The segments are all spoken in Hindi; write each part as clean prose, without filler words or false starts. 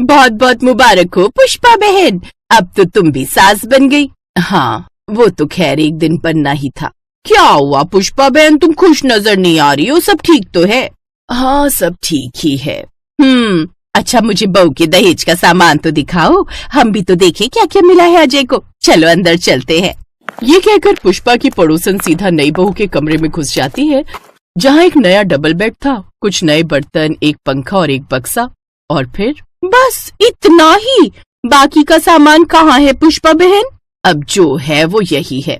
बहुत बहुत मुबारक हो पुष्पा बहन, अब तो तुम भी सास बन गई। हाँ, वो तो खैर एक दिन बनना ही था। क्या हुआ पुष्पा बहन, तुम खुश नजर नहीं आ रही हो? सब ठीक तो है? हाँ, सब ठीक ही है। अच्छा, मुझे बहू के दहेज का सामान तो दिखाओ, हम भी तो देखें क्या क्या मिला है अजय को। चलो अंदर चलते हैं। ये कहकर पुष्पा की पड़ोसन सीधा नई बहू के कमरे में घुस जाती है, जहाँ एक नया डबल बेड था, कुछ नए बर्तन, एक पंखा और एक बक्सा। और फिर बस इतना ही? बाकी का सामान कहाँ है पुष्पा बहन? अब जो है वो यही है।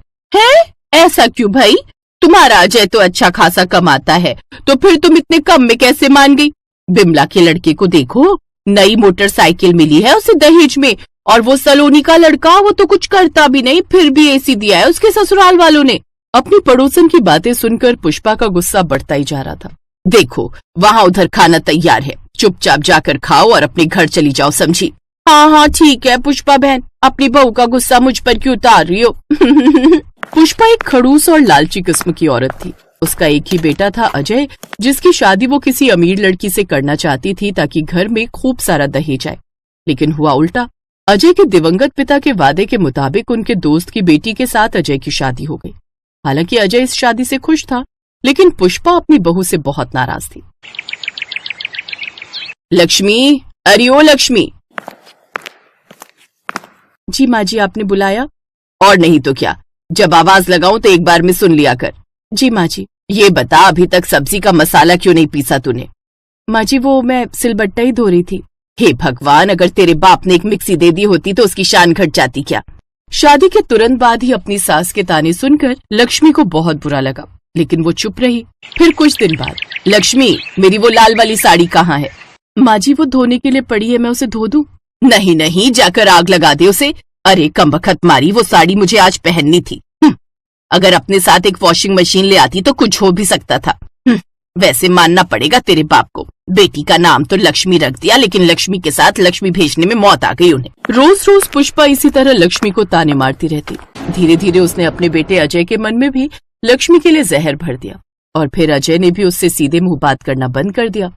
ऐसा क्यों भाई? तुम्हारा अजय तो अच्छा खासा कमाता है, तो फिर तुम इतने कम में कैसे मान गई? बिमला के लड़के को देखो, नई मोटरसाइकिल मिली है उसे दहेज में, और वो सलोनी का लड़का, वो तो कुछ करता भी नहीं, फिर भी एसी दिया है उसके ससुराल वालों ने। अपनी पड़ोसन की बातें सुनकर पुष्पा का गुस्सा बढ़ता ही जा रहा था। देखो, वहाँ उधर खाना तैयार है, चुपचाप जाकर खाओ और अपने घर चली जाओ, समझी? हाँ ठीक है पुष्पा बहन, अपनी बहू का गुस्सा मुझ पर क्यों उतार रही हो? पुष्पा एक खड़ूस और लालची किस्म की औरत थी। उसका एक ही बेटा था अजय, जिसकी शादी वो किसी अमीर लड़की से करना चाहती थी ताकि घर में खूब सारा दहेज आए। लेकिन हुआ उल्टा। अजय के दिवंगत पिता के वादे के मुताबिक उनके दोस्त की बेटी के साथ अजय की शादी हो गई। हालांकि अजय इस शादी से खुश था, लेकिन पुष्पा अपनी बहू से बहुत नाराज थी। लक्ष्मी, अरे ओ लक्ष्मी। जी माँ जी, आपने बुलाया? और नहीं तो क्या, जब आवाज लगाऊं तो एक बार में सुन लिया कर। जी माँ जी। ये बता, अभी तक सब्जी का मसाला क्यों नहीं पीसा तूने? माँ जी, वो मैं सिलबट्टा ही धो रही थी। हे भगवान, अगर तेरे बाप ने एक मिक्सी दे दी होती तो उसकी शान घट जाती क्या? शादी के तुरंत बाद ही अपनी सास के ताने सुनकर लक्ष्मी को बहुत बुरा लगा, लेकिन वो चुप रही। फिर कुछ दिन बाद, लक्ष्मी, मेरी वो लाल वाली साड़ी कहाँ है? माँ जी, वो धोने के लिए पड़ी है, मैं उसे धो दूं? नहीं, जाकर आग लगा दे उसे। अरे कमबख्त मारी, वो साड़ी मुझे आज पहननी थी। अगर अपने साथ एक वॉशिंग मशीन ले आती तो कुछ हो भी सकता था। वैसे मानना पड़ेगा तेरे बाप को, बेटी का नाम तो लक्ष्मी रख दिया, लेकिन लक्ष्मी के साथ लक्ष्मी भेजने में मौत आ गई उन्हें। रोज रोज पुष्पा इसी तरह लक्ष्मी को ताने मारती रहती। धीरे धीरे उसने अपने बेटे अजय के मन में भी लक्ष्मी के लिए जहर भर दिया, और फिर अजय ने भी उससे सीधे मुंह बात करना बंद कर दिया।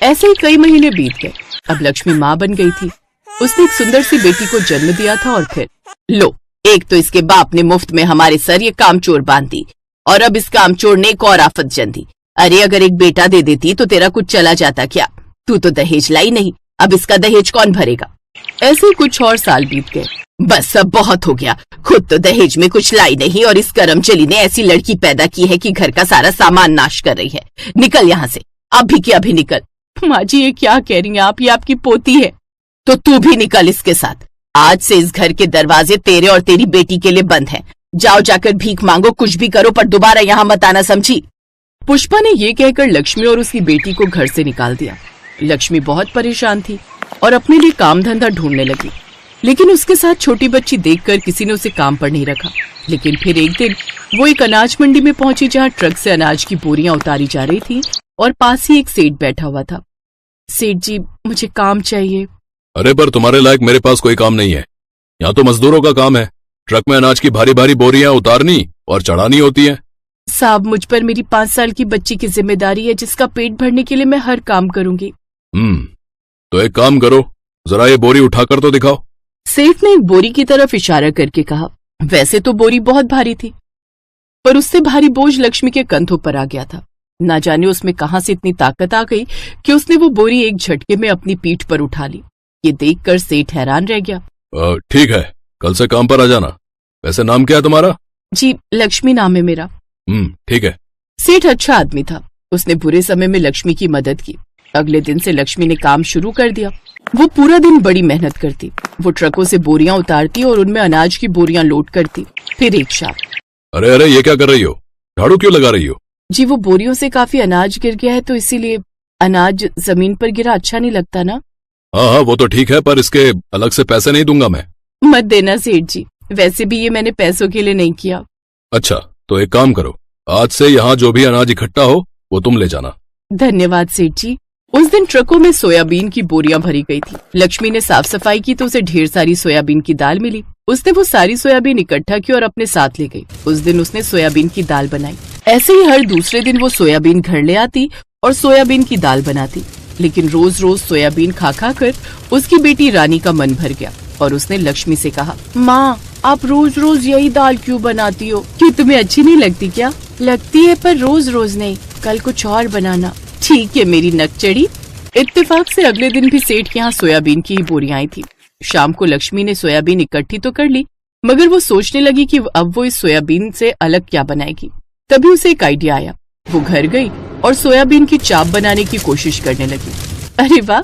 ऐसे ही कई महीने बीत गए। अब लक्ष्मी माँ बन गई थी। उसने एक सुंदर सी बेटी को जन्म दिया था, और फिर लो, एक तो इसके बाप ने मुफ्त में हमारे सर ये कामचोर बांध दी, और अब इस कामचोर ने एक और आफत जन दी। अरे अगर एक बेटा दे देती तो तेरा कुछ चला जाता क्या? तू तो दहेज लाई नहीं, अब इसका दहेज कौन भरेगा? ऐसे कुछ और साल बीत गए। बस अब बहुत हो गया, खुद तो दहेज में कुछ लाई नहीं, और इस करमचली ने ऐसी लड़की पैदा की है कि घर का सारा सामान नाश कर रही है। निकल यहाँ से, अभी की अभी निकल। माँ जी, ये क्या कह रही हैं आप? ये आपकी पोती है। तो तू भी निकल इसके साथ। आज से इस घर के दरवाजे तेरे और तेरी बेटी के लिए बंद हैं। जाओ, जाकर भीख मांगो, कुछ भी करो, पर दोबारा यहाँ मत आना, समझी? पुष्पा ने ये कहकर लक्ष्मी और उसकी बेटी को घर से निकाल दिया। लक्ष्मी बहुत परेशान थी और अपने लिए काम धंधा ढूंढने लगी, लेकिन उसके साथ छोटी बच्ची देखकर किसी ने उसे काम पर नहीं रखा। लेकिन फिर एक दिन वो एक अनाज मंडी में पहुंची, जहाँ ट्रक से अनाज की बोरियां उतारी जा रही थी, और पास ही एक सेठ बैठा हुआ था। सेठ जी, मुझे काम चाहिए। अरे पर तुम्हारे लायक मेरे पास कोई काम नहीं है। यहाँ तो मजदूरों का काम है, ट्रक में अनाज की भारी भारी बोरियां उतारनी और चढ़ानी होती हैं। साहब, मुझ पर मेरी 5 साल की बच्ची की जिम्मेदारी है, जिसका पेट भरने के लिए मैं हर काम करूंगी। तो एक काम करो, जरा ये बोरी उठाकर तो दिखाओ। सेठ ने एक बोरी की तरफ इशारा करके कहा। वैसे तो बोरी बहुत भारी थी, पर उससे भारी बोझ लक्ष्मी के कंधों पर आ गया था। ना जाने उसमें कहां से इतनी ताकत आ गई कि उसने वो बोरी एक झटके में अपनी पीठ पर उठा ली। ये देखकर सेठ हैरान रह गया। ठीक है, कल से काम पर आ जाना। वैसे नाम क्या है तुम्हारा? जी, लक्ष्मी नाम है मेरा। ठीक है। सेठ अच्छा आदमी था, उसने बुरे समय में लक्ष्मी की मदद की। अगले दिन से लक्ष्मी ने काम शुरू कर दिया। वो पूरा दिन बड़ी मेहनत करती। वो ट्रकों से बोरियां उतारती और उनमें अनाज की बोरियां लोड करती। फिर एक शाम, अरे ये क्या कर रही हो? झाड़ू क्यों लगा रही हो? जी, वो बोरियों से काफी अनाज गिर गया है, तो इसीलिए। अनाज जमीन पर गिरा अच्छा नहीं लगता ना? हाँ, वो तो ठीक है, पर इसके अलग से पैसे नहीं दूंगा मैं। मत देना सेठ जी, वैसे भी ये मैंने पैसों के लिए नहीं किया। अच्छा, तो एक काम करो, आज से यहाँ जो भी अनाज इकट्ठा हो वो तुम ले जाना। धन्यवाद सेठ जी। उस दिन ट्रकों में सोयाबीन की बोरियां भरी गई थी। लक्ष्मी ने साफ सफाई की तो उसे ढेर सारी सोयाबीन की दाल मिली। उसने वो सारी सोयाबीन इकट्ठा की और अपने साथ ले गई। उस दिन उसने सोयाबीन की दाल बनाई। ऐसे ही हर दूसरे दिन वो सोयाबीन घर ले आती और सोयाबीन की दाल बनाती। लेकिन रोज रोज सोयाबीन खा खा कर उसकी बेटी रानी का मन भर गया और उसने लक्ष्मी से कहा, माँ आप रोज रोज यही दाल क्यों बनाती हो? क्यों तुम्हें अच्छी नहीं लगती क्या? लगती है पर रोज रोज नहीं, कल कुछ और बनाना। ठीक है मेरी नकचड़ी। इत्तेफाक से अगले दिन भी सेठ के यहाँ सोयाबीन की ही बोरियां आई थी। शाम को लक्ष्मी ने सोयाबीन इकट्ठी तो कर ली, मगर वो सोचने लगी कि अब वो इस सोयाबीन से अलग क्या बनाएगी। तभी उसे एक आइडिया आया। वो घर गई और सोयाबीन की चाप बनाने की कोशिश करने लगी। अरे वाह,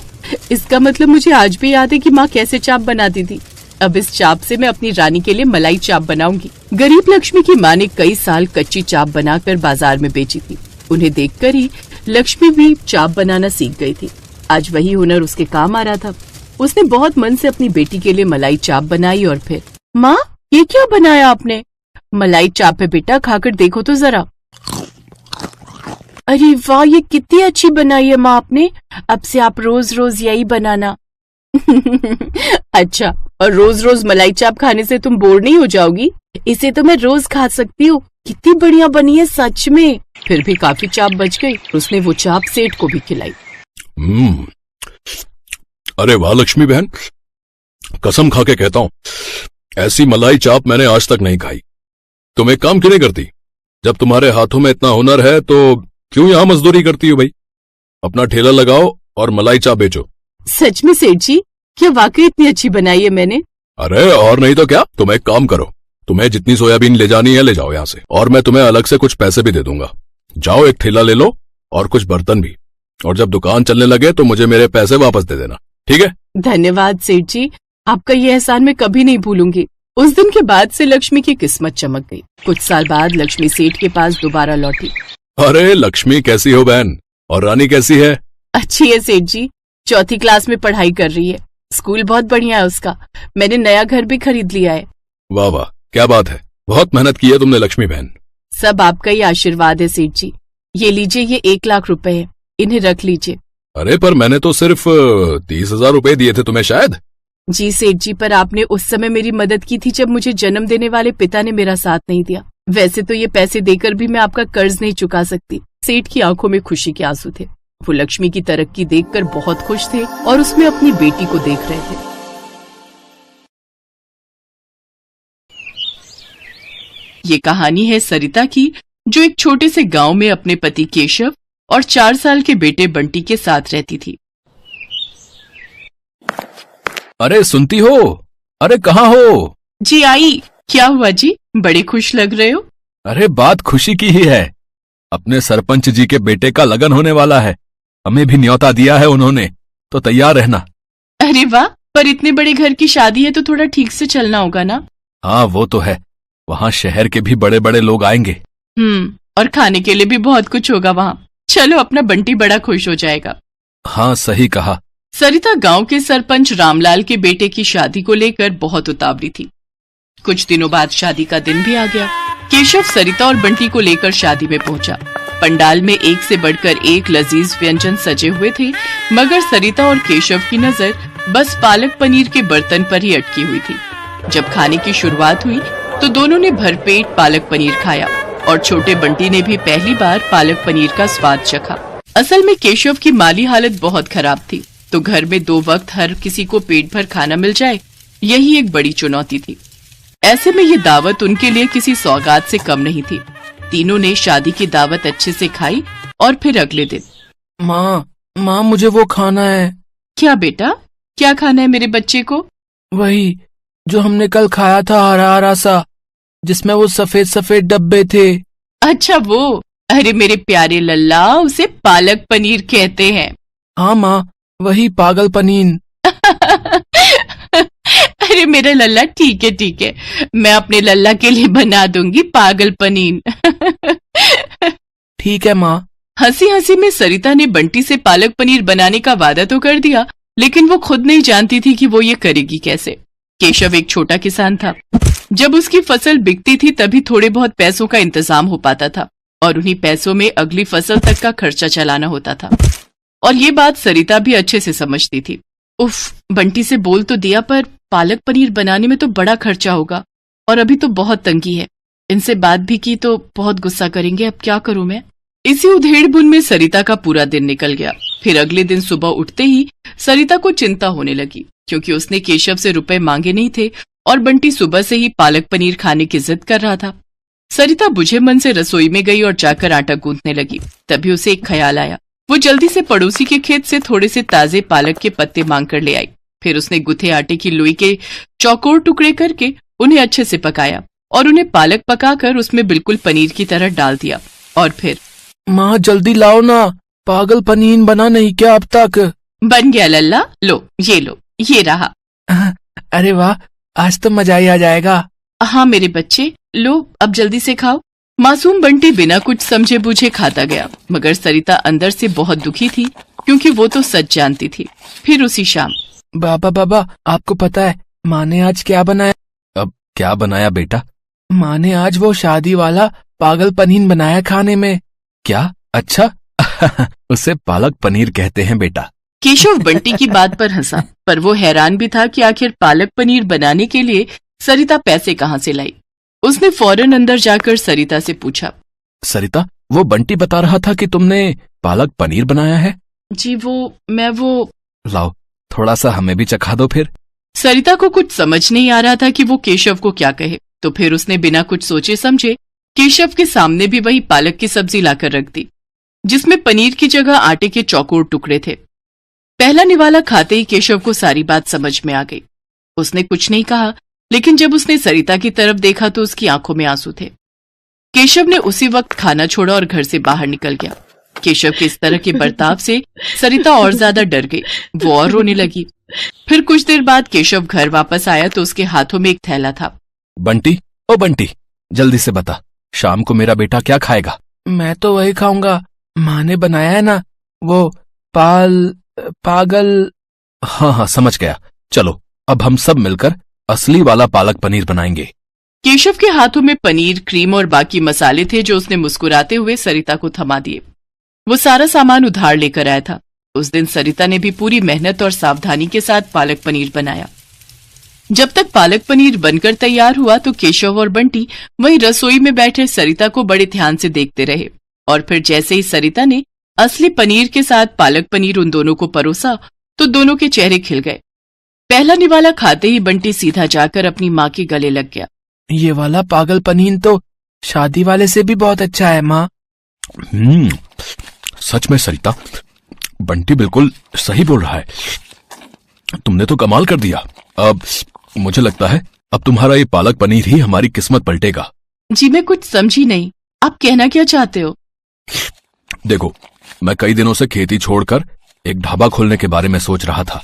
इसका मतलब मुझे आज भी याद है कि माँ कैसे चाप बनाती थी। अब इस चाप से मैं अपनी रानी के लिए मलाई चाप बनाऊंगी। गरीब लक्ष्मी की माँ ने कई साल कच्ची चाप बनाकर बाजार में बेची थी। उन्हें देखकर ही लक्ष्मी भी चाप बनाना सीख गई थी। आज वही हुनर उसके काम आ रहा था। उसने बहुत मन से अपनी बेटी के लिए मलाई चाप बनाई और फिर, माँ ये क्या बनाया आपने? मलाई चाप है बेटा, खाकर देखो तो जरा। अरे वाह, ये कितनी अच्छी बनाई है माँ आपने। अब से आप रोज रोज यही बनाना। अच्छा, और रोज रोज मलाई चाप खाने से तुम बोर नहीं हो जाओगी? इसे तो मैं रोज खा सकती हूँ। कितनी बढ़िया बनी है सच में। फिर भी काफी चाप बच गई। उसने वो चाप सेठ को भी खिलाई। अरे वाह लक्ष्मी बहन, कसम खा के कहता हूँ ऐसी मलाई चाप मैंने आज तक नहीं खाई। तुम एक काम क्यों नहीं करती? जब तुम्हारे हाथों में इतना हुनर है तो क्यों यहाँ मजदूरी करती हो भाई? अपना ठेला लगाओ और मलाई चाप बेचो। सच में सेठ जी, क्या वाकई इतनी अच्छी बनाई है मैंने? अरे और नहीं तो क्या। तुम एक काम करो, तुम्हें जितनी सोयाबीन ले जानी है ले जाओ यहाँ से, और मैं तुम्हें अलग से कुछ पैसे भी दे दूंगा। जाओ एक ठेला ले लो और कुछ बर्तन भी, और जब दुकान चलने लगे तो मुझे मेरे पैसे वापस दे देना, ठीक है? धन्यवाद सेठ जी, आपका ये एहसान मैं कभी नहीं भूलूंगी। उस दिन के बाद से लक्ष्मी की किस्मत चमक गई। कुछ साल बाद लक्ष्मी सेठ के पास दोबारा लौटी। अरे लक्ष्मी कैसी हो बहन? और रानी कैसी है? अच्छी है सेठ जी, 4th क्लास में पढ़ाई कर रही है। स्कूल बहुत बढ़िया है उसका। मैंने नया घर भी खरीद लिया है। वाह वाह, क्या बात है। बहुत मेहनत की है तुमने लक्ष्मी बहन। सब आपका ही आशीर्वाद है सेठ जी। ये लीजिए, ये 1 लाख रुपए है, इन्हें रख लीजिए। अरे पर मैंने तो सिर्फ 30,000 रुपए दिए थे तुम्हें शायद। जी सेठ जी, पर आपने उस समय मेरी मदद की थी जब मुझे जन्म देने वाले पिता ने मेरा साथ नहीं दिया। वैसे तो ये पैसे देकर भी मैं आपका कर्ज नहीं चुका सकती। सेठ की आंखों में खुशी के आंसू थे। वो लक्ष्मी की तरक्की देखकर बहुत खुश थे और उसमें अपनी बेटी को देख रहे थे। ये कहानी है सरिता की, जो एक छोटे से गांव में अपने पति केशव और 4 साल के बेटे बंटी के साथ रहती थी। अरे सुनती हो? अरे कहाँ हो? जी आई। क्या हुआ जी, बड़े खुश लग रहे हो? अरे बात खुशी की ही है। अपने सरपंच जी के बेटे का लगन होने वाला है। हमें भी न्योता दिया है उन्होंने, तो तैयार रहना। अरे वाह, पर इतने बड़े घर की शादी है तो थोड़ा ठीक से चलना होगा ना? हाँ वो तो है, वहाँ शहर के भी बड़े बड़े लोग आएंगे। और खाने के लिए भी बहुत कुछ होगा वहाँ। चलो, अपना बंटी बड़ा खुश हो जाएगा। हाँ सही कहा। सरिता गांव के सरपंच रामलाल के बेटे की शादी को लेकर बहुत उतावली थी। कुछ दिनों बाद शादी का दिन भी आ गया। केशव सरिता और बंटी को लेकर शादी में पहुंचा। पंडाल में एक से बढ़कर एक लजीज व्यंजन सजे हुए थे, मगर सरिता और केशव की नजर बस पालक पनीर के बर्तन पर ही अटकी हुई थी। जब खाने की शुरुआत हुई तो दोनों ने भरपेट पालक पनीर खाया और छोटे बंटी ने भी पहली बार पालक पनीर का स्वाद चखा। असल में केशव की माली हालत बहुत खराब थी, तो घर में 2 वक्त हर किसी को पेट भर खाना मिल जाए, यही एक बड़ी चुनौती थी। ऐसे में ये दावत उनके लिए किसी सौगात से कम नहीं थी। तीनों ने शादी की दावत अच्छे से खाई और फिर अगले दिन, माँ मुझे वो खाना है। क्या बेटा, क्या खाना है मेरे बच्चे को? वही जो हमने कल खाया था, हरा हरा सा, जिसमें वो सफेद सफेद डब्बे थे। अच्छा वो, अरे मेरे प्यारे लल्ला, उसे पालक पनीर कहते हैं। हाँ माँ, वही पागल पनीर। अरे मेरा लल्ला, ठीक है ठीक है, मैं अपने लल्ला के लिए बना दूंगी पागल पनीर। ठीक है माँ। हंसी हंसी में सरिता ने बंटी से पालक पनीर बनाने का वादा तो कर दिया, लेकिन वो खुद नहीं जानती थी कि वो ये करेगी कैसे। केशव एक छोटा किसान था। जब उसकी फसल बिकती थी तभी थोड़े बहुत पैसों का इंतजाम हो पाता था और उन्हीं पैसों में अगली फसल तक का खर्चा चलाना होता था। और ये बात सरिता भी अच्छे से समझती थी। उफ, बंटी से बोल तो दिया, पर पालक पनीर बनाने में तो बड़ा खर्चा होगा और अभी तो बहुत तंगी है। इनसे बात भी की तो बहुत गुस्सा करेंगे, अब क्या करूं मैं? इसी उधेड़-बुन में सरिता का पूरा दिन निकल गया। फिर अगले दिन सुबह उठते ही सरिता को चिंता होने लगी, क्योंकि उसने केशव से रुपए मांगे नहीं थे और बंटी सुबह से ही पालक पनीर खाने की जिद कर रहा था। सरिता बुझे मन से रसोई में गई और जाकर आटा गूंथने लगी। तभी उसे एक ख्याल आया। वो जल्दी से पड़ोसी के खेत से थोड़े से ताजे पालक के पत्ते मांग कर ले आई। फिर उसने गुथे आटे की लोई के चौकोर टुकड़े करके उन्हें अच्छे से पकाया और उन्हें पालक पकाकर उसमें बिल्कुल पनीर की तरह डाल दिया। और फिर माँ जल्दी लाओ ना, पागल पनीर बना नहीं क्या अब तक? बन गया लल्ला, लो, ये रहा। अरे वाह, आज तो मजा ही आ जाएगा। हाँ मेरे बच्चे, लो अब जल्दी से खाओ। मासूम बंटी बिना कुछ समझे बूझे खाता गया, मगर सरिता अंदर से बहुत दुखी थी, क्योंकि वो तो सच जानती थी। फिर उसी शाम, बाबा आपको पता है माँ ने आज क्या बनाया? अब क्या बनाया बेटा? माँ ने आज वो शादी वाला पागल पनीर बनाया खाने में। क्या? अच्छा उसे पालक पनीर कहते हैं बेटा। केशव बंटी की बात पर हंसा, पर वो हैरान भी था कि आखिर पालक पनीर बनाने के लिए सरिता पैसे कहाँ से लाई। उसने फौरन अंदर जाकर सरिता से पूछा, सरिता, वो बंटी बता रहा था कि तुमने पालक पनीर बनाया है। जी मैं लाओ, थोड़ा सा हमें भी चखा दो फिर। सरिता को कुछ समझ नहीं आ रहा था कि वो केशव को क्या कहे, तो फिर उसने बिना कुछ सोचे समझे केशव के सामने भी वही पालक की सब्जी लाकर रख दी, जिसमें पनीर की जगह आटे के चौकोर टुकड़े थे। पहला निवाला खाते ही केशव को सारी बात समझ में आ गई। उसने कुछ नहीं कहा, लेकिन जब उसने सरिता की तरफ देखा तो उसकी आंखों में आंसू थे। केशव ने उसी वक्त खाना छोड़ा और घर से बाहर निकल गया। केशव के इस तरह के बर्ताव से सरिता और ज्यादा डर गई। वो और रोने लगी। फिर कुछ देर बाद केशव घर वापस आया तो उसके हाथों में एक थैला था। बंटी, ओ बंटी, जल्दी से बता, शाम को मेरा बेटा क्या खाएगा? मैं तो वही खाऊंगा, माँ ने बनाया है ना, वो पागल। हाँ समझ गया। चलो अब हम सब मिलकर असली वाला पालक पनीर बनाएंगे। केशव के हाथों में पनीर, क्रीम और बाकी मसाले थे, जो उसने मुस्कुराते हुए सरिता को थमा दिए। वो सारा सामान उधार लेकर आया था। उस दिन सरिता ने भी पूरी मेहनत और सावधानी के साथ पालक पनीर बनाया। जब तक पालक पनीर बनकर तैयार हुआ तो केशव और बंटी वहीं रसोई में बैठे सरिता को बड़े ध्यान से देखते रहे। और फिर जैसे ही सरिता ने असली पनीर के साथ पालक पनीर उन दोनों को परोसा तो दोनों के चेहरे खिल गए। पहला निवाला खाते ही बंटी सीधा जाकर अपनी माँ के गले लग गया। ये वाला पागल पनीर तो शादी वाले से भी बहुत अच्छा है माँ। सच में सरिता, बंटी बिल्कुल सही बोल रहा है। तुमने तो कमाल कर दिया। अब मुझे लगता है अब तुम्हारा ये पालक पनीर ही हमारी किस्मत पलटेगा। जी मैं कुछ समझी नहीं, आप कहना क्या चाहते हो? देखो, मैं कई दिनों से खेती छोड़कर एक ढाबा खोलने के बारे में सोच रहा था।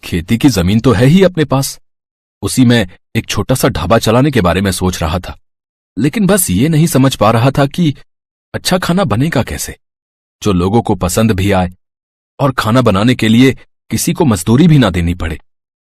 खेती की जमीन तो है ही अपने पास, उसी में एक छोटा सा ढाबा चलाने के बारे में सोच रहा था। लेकिन बस ये नहीं समझ पा रहा था कि अच्छा खाना बनेगा कैसे, जो लोगों को पसंद भी आए और खाना बनाने के लिए किसी को मजदूरी भी ना देनी पड़े।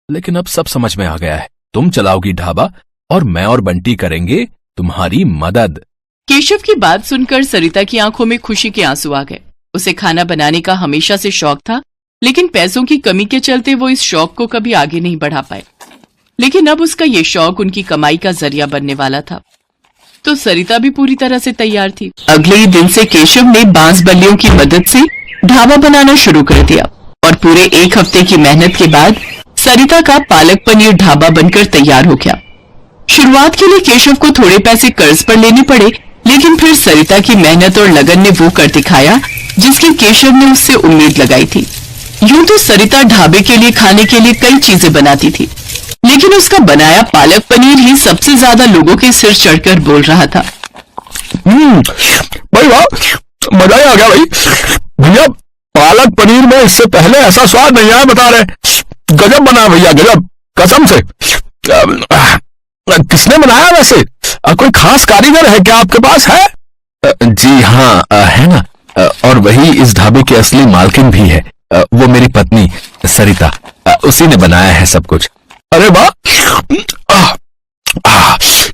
लेकिन अब सब समझ में आ गया है। तुम चलाओगी ढाबा और मैं और बंटी करेंगे तुम्हारी मदद। केशव की बात सुनकर सरिता की आंखों में खुशी के आंसू आ गए। उसे खाना बनाने का हमेशा से शौक था, लेकिन पैसों की कमी के चलते वो इस शौक को कभी आगे नहीं बढ़ा पाए। लेकिन अब उसका ये शौक उनकी कमाई का जरिया बनने वाला था, तो सरिता भी पूरी तरह से तैयार थी। अगले ही दिन से केशव ने बांस बल्लियों की मदद से ढाबा बनाना शुरू कर दिया और पूरे एक हफ्ते की मेहनत के बाद सरिता का पालक पनीर ढाबा बनकर तैयार हो गया। शुरुआत के लिए केशव को थोड़े पैसे कर्ज पर लेने पड़े, लेकिन फिर सरिता की मेहनत और लगन ने वो कर दिखाया जिसकी केशव ने उससे उम्मीद लगाई थी। यूं तो सरिता ढाबे के लिए खाने के लिए कई चीजें बनाती थी, लेकिन उसका बनाया पालक पनीर ही सबसे ज्यादा लोगों के सिर चढ़कर बोल रहा था। भाई वाह, मजा ही आ गया भाई। भैया, पालक पनीर में इससे पहले ऐसा स्वाद नहीं आया, बता रहे। गजब बना भैया, गजब, कसम से। किसने बनाया वैसे? कोई खास कारीगर है क्या आपके पास? है? जी हाँ, है ना। और वही इस ढाबे की असली मालकिन भी है। वो मेरी पत्नी सरिता, उसी ने बनाया है सब कुछ। अरे वाह,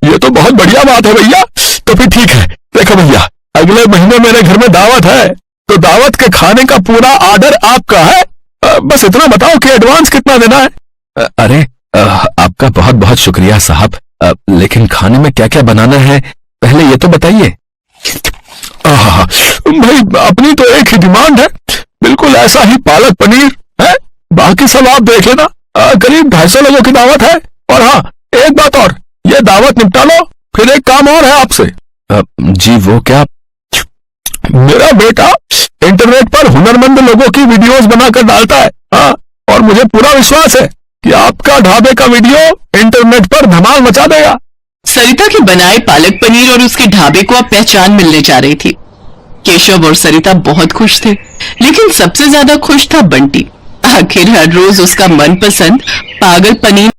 ये तो बहुत बढ़िया बात है भैया। तो फिर ठीक है, देखो भैया, अगले महीने मेरे घर में दावत है, तो दावत के खाने का पूरा ऑर्डर आपका है। बस इतना बताओ कि एडवांस कितना देना है। अरे आपका बहुत बहुत शुक्रिया साहब, लेकिन खाने में क्या क्या बनाना है पहले ये तो बताइए। भाई अपनी तो एक ही डिमांड है, बिल्कुल ऐसा ही पालक पनीर है, बाकी सब आप देख लेना। करीब 250 लोगों की दावत है। और हाँ, एक बात और, ये दावत निपटा लो, फिर एक काम और है आपसे। जी वो क्या? मेरा बेटा इंटरनेट पर हुनरमंद लोगों की वीडियोस बनाकर डालता है। हाँ, और मुझे पूरा विश्वास है कि आपका ढाबे का वीडियो इंटरनेट पर धमाल मचा देगा। सरिता के बनाए पालक पनीर और उसके ढाबे को अब पहचान मिलने जा रही थी। केशव और सरिता बहुत खुश थे, लेकिन सबसे ज्यादा खुश था बंटी। आखिर हर रोज उसका मनपसंद पागल पनीर